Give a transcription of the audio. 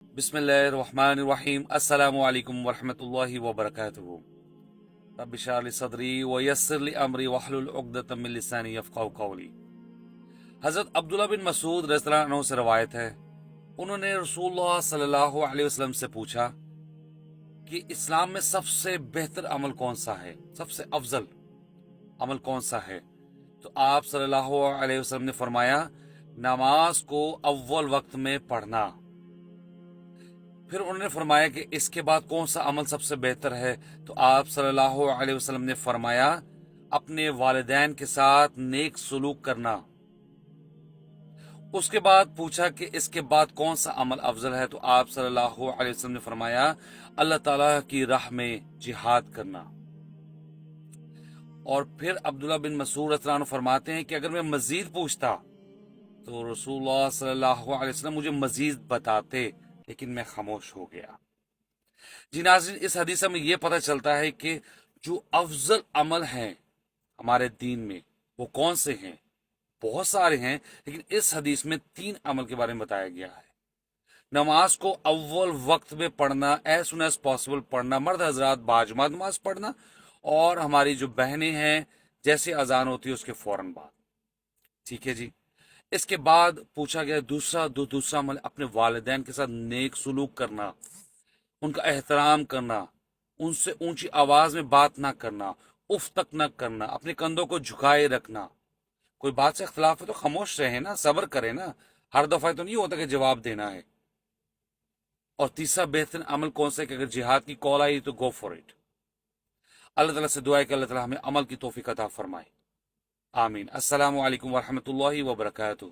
بسم اللہ الرحمن الرحیم۔ السلام علیکم ورحمۃ اللہ وبرکاتہ۔ رب اشرح لی صدری ویسر لی امری واحلل عقدۃ من لسانی یفقہوا قولی۔ حضرت عبداللہ بن مسعود رضی اللہ عنہ سے روایت ہے، انہوں نے رسول اللہ صلی اللہ علیہ وسلم سے پوچھا کہ اسلام میں سب سے بہتر عمل کون سا ہے، سب سے افضل عمل کون سا ہے؟ تو آپ صلی اللہ علیہ وسلم نے فرمایا، نماز کو اول وقت میں پڑھنا۔ پھر انہوں نے فرمایا کہ اس کے بعد کون سا عمل سب سے بہتر ہے؟ تو آپ صلی اللہ علیہ وسلم نے فرمایا، اپنے والدین کے ساتھ نیک سلوک کرنا۔ اس کے بعد پوچھا کہ اس کے بعد کون سا عمل افضل ہے؟ تو آپ صلی اللہ علیہ وسلم نے فرمایا، اللہ تعالیٰ کی راہ میں جہاد کرنا۔ اور پھر عبداللہ بن مسعود رضی اللہ عنہ فرماتے ہیں کہ اگر میں مزید پوچھتا تو رسول اللہ صلی اللہ علیہ وسلم مجھے مزید بتاتے، لیکن میں خاموش ہو گیا۔ جی ناظرین، اس حدیث میں یہ پتہ چلتا ہے کہ جو افضل عمل ہیں ہمارے دین میں وہ کون سے ہیں؟ بہت سارے ہیں، لیکن اس حدیث میں 3 عمل کے بارے میں بتایا گیا ہے۔ نماز کو اول وقت میں پڑھنا، ایز سون ایز پاسبل پڑھنا، مرد حضرات باجماعت نماز پڑھنا، اور ہماری جو بہنیں ہیں جیسے اذان ہوتی ہے اس کے فوراً بعد۔ ٹھیک ہے جی۔ اس کے بعد پوچھا گیا دوسرا عمل اپنے والدین کے ساتھ نیک سلوک کرنا، ان کا احترام کرنا، ان سے اونچی آواز میں بات نہ کرنا، اف تک نہ کرنا، اپنے کندھوں کو جھکائے رکھنا۔ کوئی بات سے اختلاف ہے تو خاموش رہے نا، صبر کرے نا، ہر دفعہ تو نہیں ہوتا کہ جواب دینا ہے۔ اور تیسرا بہترین عمل کون سا ہے کہ اگر جہاد کی کال آئی تو گو فار اٹ۔ اللہ تعالیٰ سے دعا ہے کہ اللہ تعالیٰ ہمیں عمل کی توفیق عطا فرمائے، آمین۔ السلام علیکم ورحمۃ اللہ وبرکاتہ۔